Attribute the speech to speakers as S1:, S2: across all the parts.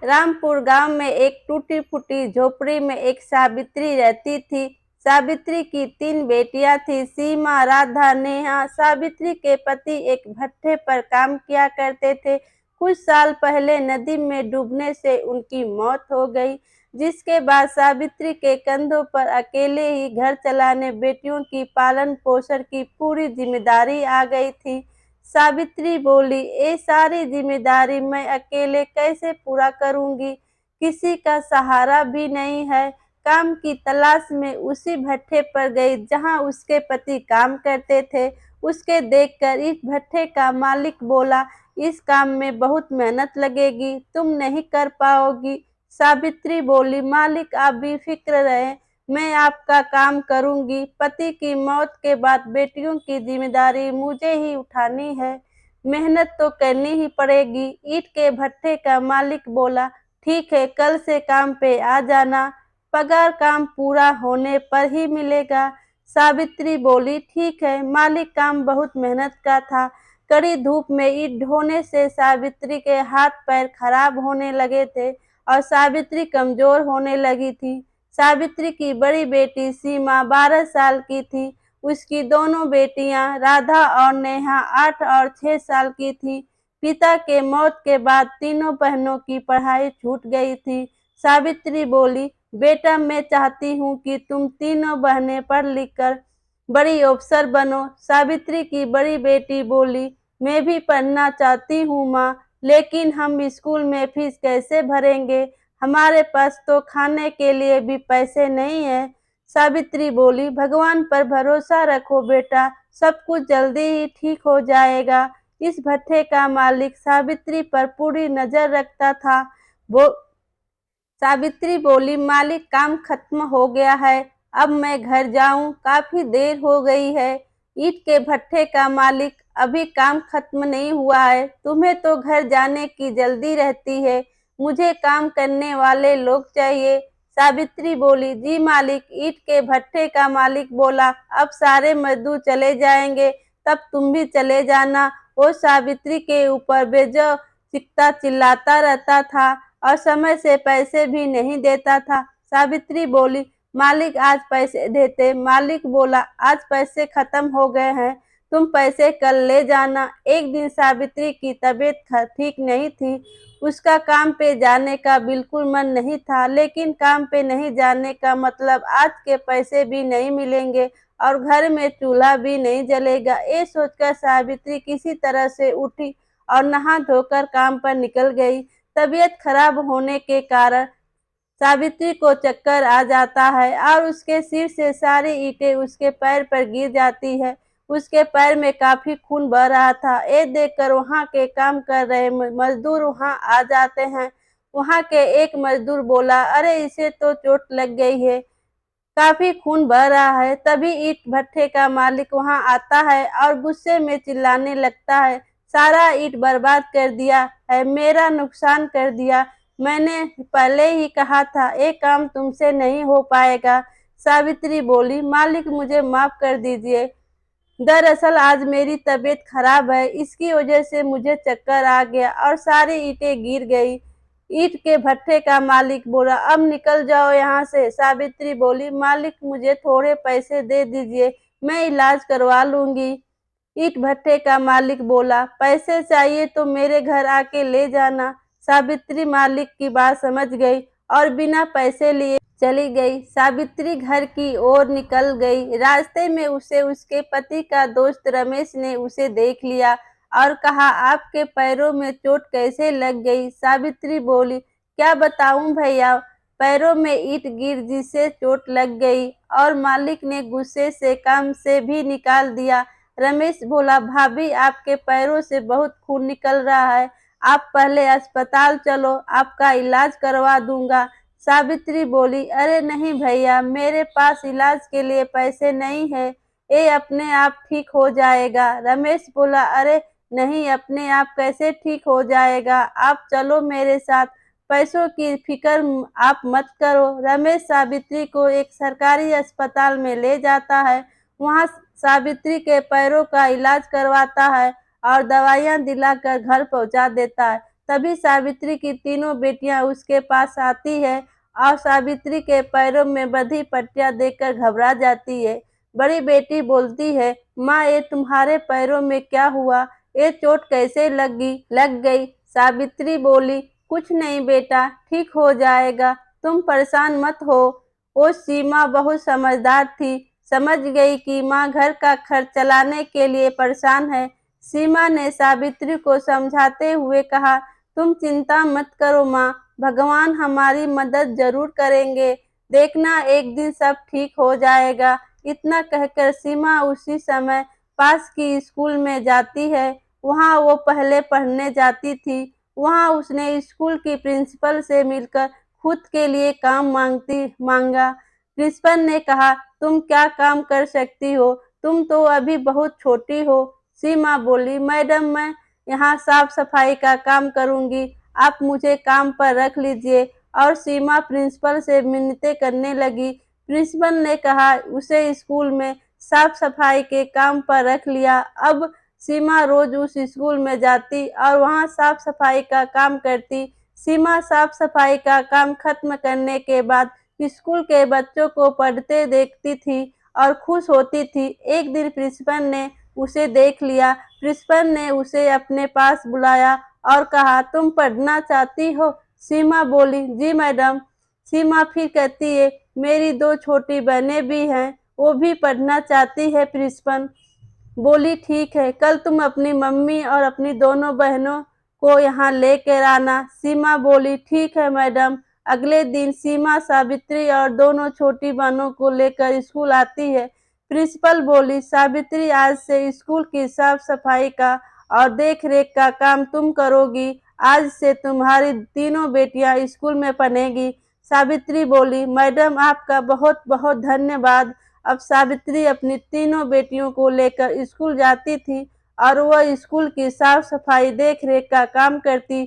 S1: रामपुर गांव में एक टूटी फूटी झोपड़ी में एक सावित्री रहती थी। सावित्री की 3 बेटियां थी, सीमा, राधा, नेहा। सावित्री के पति एक भट्ठे पर काम किया करते थे। कुछ साल पहले नदी में डूबने से उनकी मौत हो गई, जिसके बाद सावित्री के कंधों पर अकेले ही घर चलाने, बेटियों की पालन पोषण की पूरी जिम्मेदारी आ गई थी। सावित्री बोली, ये सारी जिम्मेदारी मैं अकेले कैसे पूरा करूंगी? किसी का सहारा भी नहीं है। काम की तलाश में उसी भट्ठे पर गई जहां उसके पति काम करते थे। उसके देखकर इस भट्ठे का मालिक बोला, इस काम में बहुत मेहनत लगेगी, तुम नहीं कर पाओगी। सावित्री बोली, मालिक आप बेफिक्र रहें, मैं आपका काम करूंगी। पति की मौत के बाद बेटियों की जिम्मेदारी मुझे ही उठानी है। मेहनत तो करनी ही पड़ेगी। ईंट के भट्ठे का मालिक बोला, ठीक है, कल से काम पे आ जाना, पगार काम पूरा होने पर ही मिलेगा। सावित्री बोली, ठीक है। मालिक काम बहुत मेहनत का था। कड़ी धूप में ईंट ढोने से सावित्री के हाथ पैर खराब होने लगे थे और सावित्री कमजोर होने लगी थी। सावित्री की बड़ी बेटी सीमा 12 साल की थी। उसकी दोनों बेटियां राधा और नेहा 8 और 6 साल की थी। पिता के मौत के बाद तीनों बहनों की पढ़ाई छूट गई थी। सावित्री बोली, बेटा मैं चाहती हूँ कि तुम तीनों बहनें पढ़ लिख कर बड़ी अफसर बनो। सावित्री की बड़ी बेटी बोली, मैं भी पढ़ना चाहती हूँ माँ, लेकिन हम स्कूल में फीस कैसे भरेंगे? हमारे पास तो खाने के लिए भी पैसे नहीं है। सावित्री बोली, भगवान पर भरोसा रखो बेटा, सब कुछ जल्दी ही ठीक हो जाएगा। इस भट्ठे का मालिक सावित्री पर पूरी नजर रखता था। वो सावित्री बोली, मालिक काम खत्म हो गया है, अब मैं घर जाऊं, काफी देर हो गई है। ईंट के भट्ठे का मालिक, अभी काम खत्म नहीं हुआ है, तुम्हें तो घर जाने की जल्दी रहती है, मुझे काम करने वाले लोग चाहिए। सावित्री बोली, जी मालिक। ईंट के भट्ठे का मालिक बोला, अब सारे मजदूर चले जाएंगे, तब तुम भी चले जाना। वो सावित्री के ऊपर बेजो चिकता चिल्लाता रहता था और समय से पैसे भी नहीं देता था। सावित्री बोली, मालिक आज पैसे देते। मालिक बोला, आज पैसे खत्म हो गए हैं, तुम पैसे कल ले जाना। एक दिन सावित्री की तबीयत ठीक नहीं थी। उसका काम पे जाने का बिल्कुल मन नहीं था, लेकिन काम पे नहीं जाने का मतलब आज के पैसे भी नहीं मिलेंगे और घर में चूल्हा भी नहीं जलेगा। ये सोचकर सावित्री किसी तरह से उठी और नहा धोकर काम पर निकल गई। तबीयत खराब होने के कारण सावित्री को चक्कर आ जाता है और उसके सिर से सारी ईंटें उसके पैर पर गिर जाती है। उसके पैर में काफी खून बह रहा था। ये देखकर वहां के काम कर रहे मजदूर वहां आ जाते हैं। वहां के एक मजदूर बोला, अरे इसे तो चोट लग गई है, काफी खून बह रहा है। तभी ईंट भट्ठे का मालिक वहां आता है और गुस्से में चिल्लाने लगता है, सारा ईंट बर्बाद कर दिया है, मेरा नुकसान कर दिया। मैंने पहले ही कहा था ये काम तुमसे नहीं हो पाएगा। सावित्री बोली, मालिक मुझे माफ कर दीजिए, दरअसल आज मेरी तबीयत खराब है, इसकी वजह से मुझे चक्कर आ गया और सारी ईंटें गिर गई। ईंट के भट्ठे का मालिक बोला, अब निकल जाओ यहाँ से। सावित्री बोली, मालिक मुझे थोड़े पैसे दे दीजिए, मैं इलाज करवा लूंगी। ईंट भट्ठे का मालिक बोला, पैसे चाहिए तो मेरे घर आके ले जाना। सावित्री मालिक की बात समझ गई और बिना पैसे लिए चली गई। सावित्री घर की ओर निकल गई। रास्ते में उसे उसके पति का दोस्त रमेश ने उसे देख लिया और कहा, आपके पैरों में चोट कैसे लग गई? सावित्री बोली, क्या बताऊं भैया, पैरों में ईंट गिर जिससे चोट लग गई और मालिक ने गुस्से से काम से भी निकाल दिया। रमेश बोला, भाभी आपके पैरों से बहुत खून निकल रहा है, आप पहले अस्पताल चलो, आपका इलाज करवा दूंगा। सावित्री बोली, अरे नहीं भैया, मेरे पास इलाज के लिए पैसे नहीं है, ये अपने आप ठीक हो जाएगा। रमेश बोला, अरे नहीं, अपने आप कैसे ठीक हो जाएगा, आप चलो मेरे साथ, पैसों की फिक्र आप मत करो। रमेश सावित्री को एक सरकारी अस्पताल में ले जाता है। वहां सावित्री के पैरों का इलाज करवाता है और दवाइयां दिलाकर घर पहुंचा देता है। तभी सावित्री की तीनों बेटियां उसके पास आती है और सावित्री के पैरों में बंधी पट्टियां देखकर घबरा जाती है। बड़ी बेटी बोलती है, माँ ये तुम्हारे पैरों में क्या हुआ? ये चोट कैसे लग गई? सावित्री बोली, कुछ नहीं बेटा, ठीक हो जाएगा, तुम परेशान मत हो। वो सीमा बहुत समझदार थी, समझ गई कि माँ घर का खर्च चलाने के लिए परेशान है। सीमा ने सावित्री को समझाते हुए कहा, तुम चिंता मत करो माँ, भगवान हमारी मदद जरूर करेंगे, देखना एक दिन सब ठीक हो जाएगा। इतना कहकर सीमा उसी समय पास की स्कूल में जाती है। वहाँ वो पहले पढ़ने जाती थी। वहाँ उसने स्कूल की प्रिंसिपल से मिलकर खुद के लिए काम मांगा। प्रिंसिपल ने कहा, तुम क्या काम कर सकती हो? तुम तो अभी बहुत छोटी हो। सीमा बोली, मैडम मैं यहाँ साफ सफाई का काम करूँगी, आप मुझे काम पर रख लीजिए। और सीमा प्रिंसिपल से मिन्नतें करने लगी। प्रिंसिपल ने कहा उसे स्कूल में साफ सफाई के काम पर रख लिया। अब सीमा रोज उस स्कूल में जाती और वहाँ साफ सफाई का काम करती। सीमा साफ सफाई का काम खत्म करने के बाद स्कूल के बच्चों को पढ़ते देखती थी और खुश होती थी। एक दिन प्रिंसिपल ने उसे देख लिया। प्रिंसिपल ने उसे अपने पास बुलाया और कहा, तुम पढ़ना चाहती हो? सीमा बोली, जी मैडम। सीमा फिर कहती है, मेरी दो छोटी बहनें भी हैं, वो भी पढ़ना चाहती है। प्रिंसिपल बोली, ठीक है, कल तुम अपनी मम्मी और अपनी दोनों बहनों को यहाँ लेकर आना। सीमा बोली, ठीक है मैडम। अगले दिन सीमा सावित्री और दोनों छोटी बहनों को लेकर स्कूल आती है। प्रिंसिपल बोली, सावित्री आज से स्कूल की साफ सफाई का और देख रेख का काम तुम करोगी। आज से तुम्हारी तीनों बेटियां स्कूल में पढ़ेंगी। सावित्री बोली, मैडम आपका बहुत बहुत धन्यवाद। अब सावित्री अपनी तीनों बेटियों को लेकर स्कूल जाती थी और वह स्कूल की साफ सफाई देख रेख का काम करती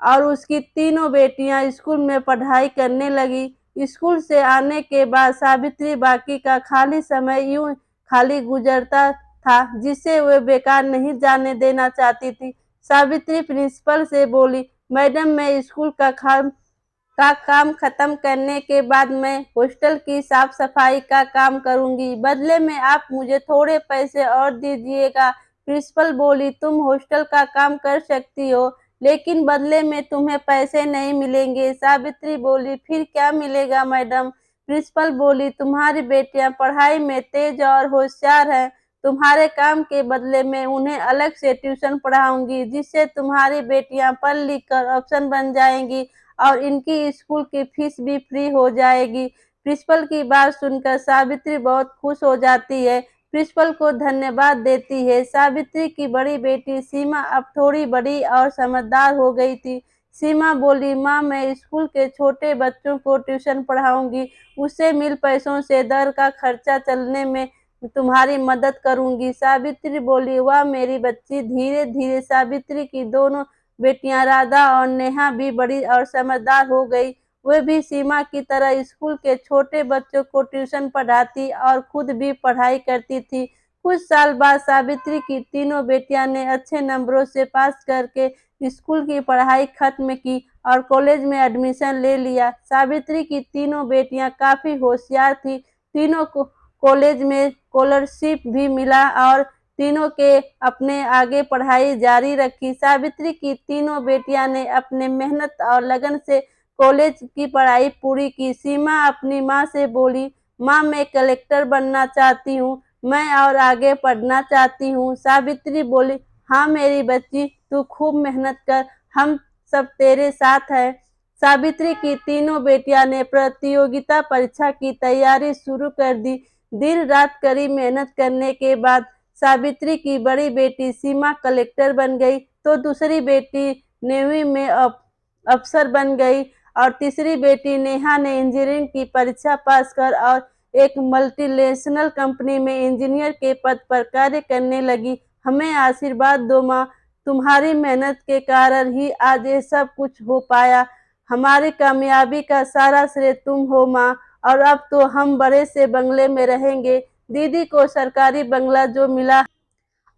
S1: और उसकी तीनों बेटियां स्कूल में पढ़ाई करने लगी। स्कूल से आने के बाद सावित्री बाकी का खाली समय यूं खाली गुजरता था जिसे वे बेकार नहीं जाने देना चाहती थी। सावित्री प्रिंसिपल से बोली, मैडम मैं स्कूल का काम खत्म करने के बाद मैं हॉस्टल की साफ सफाई का काम करूंगी, बदले में आप मुझे थोड़े पैसे और दीजिएगा। प्रिंसिपल बोली, तुम हॉस्टल का काम कर सकती हो लेकिन बदले में तुम्हें पैसे नहीं मिलेंगे। सावित्री बोली, फिर क्या मिलेगा मैडम? प्रिंसिपल बोली, तुम्हारी बेटियां पढ़ाई में तेज और होशियार हैं, तुम्हारे काम के बदले में उन्हें अलग से ट्यूशन पढ़ाऊंगी जिससे तुम्हारी बेटियां पढ़ लिख कर अफसर बन जाएंगी और इनकी स्कूल की फीस भी फ्री हो जाएगी। प्रिंसिपल की बात सुनकर सावित्री बहुत खुश हो जाती है, प्रिंसिपल को धन्यवाद देती है। सावित्री की बड़ी बेटी सीमा अब थोड़ी बड़ी और समझदार हो गई थी। सीमा बोली, माँ मैं स्कूल के छोटे बच्चों को ट्यूशन पढ़ाऊंगी, उससे मिल पैसों से घर का खर्चा चलने में तुम्हारी मदद करूंगी। सावित्री बोली, वाह मेरी बच्ची। धीरे धीरे सावित्री की दोनों बेटियां राधा और नेहा भी बड़ी और समझदार हो गई। वे भी सीमा की तरह स्कूल के छोटे बच्चों को ट्यूशन पढ़ाती और खुद भी पढ़ाई करती थी। कुछ साल बाद सावित्री की तीनों बेटियां ने अच्छे नंबरों से पास करके स्कूल की पढ़ाई खत्म की और कॉलेज में एडमिशन ले लिया। सावित्री की तीनों बेटियां काफी होशियार थी। तीनों को कॉलेज में स्कॉलरशिप भी मिला और तीनों के अपने आगे पढ़ाई जारी रखी। सावित्री की तीनों बेटियां ने अपने मेहनत और लगन से कॉलेज की पढ़ाई पूरी की। सीमा अपनी माँ से बोली, माँ मैं कलेक्टर बनना चाहती हूँ, मैं और आगे पढ़ना चाहती हूँ। सावित्री बोली, हाँ मेरी बच्ची, तू खूब मेहनत कर, हम सब तेरे साथ हैं। सावित्री की तीनों बेटियां ने प्रतियोगिता परीक्षा की तैयारी शुरू कर दी। दिन रात कड़ी मेहनत करने के बाद सावित्री की बड़ी बेटी सीमा कलेक्टर बन गई तो दूसरी बेटी नेवी में अफसर बन गई और तीसरी बेटी नेहा ने इंजीनियरिंग की परीक्षा पास कर और एक मल्टीनेशनल कंपनी में इंजीनियर के पद पर कार्य करने लगी। हमें आशीर्वाद दो माँ, तुम्हारी मेहनत के कारण ही आज ये सब कुछ हो पाया। हमारी कामयाबी का सारा श्रेय तुम हो माँ, और अब तो हम बड़े से बंगले में रहेंगे। दीदी को सरकारी बंगला जो मिला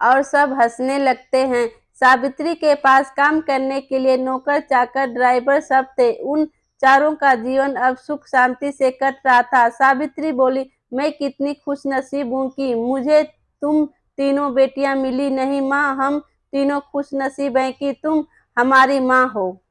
S1: और सब हंसने लगते हैं। सावित्री के पास काम करने के लिए नौकर, चाकर, ड्राइवर सब थे। उन चारों का जीवन अब सुख शांति से कट रहा था। सावित्री बोली, मैं कितनी खुशनसीब हूँ कि मुझे तुम तीनों बेटियां मिली। नहीं माँ, हम तीनों खुशनसीब हैं कि तुम हमारी माँ हो।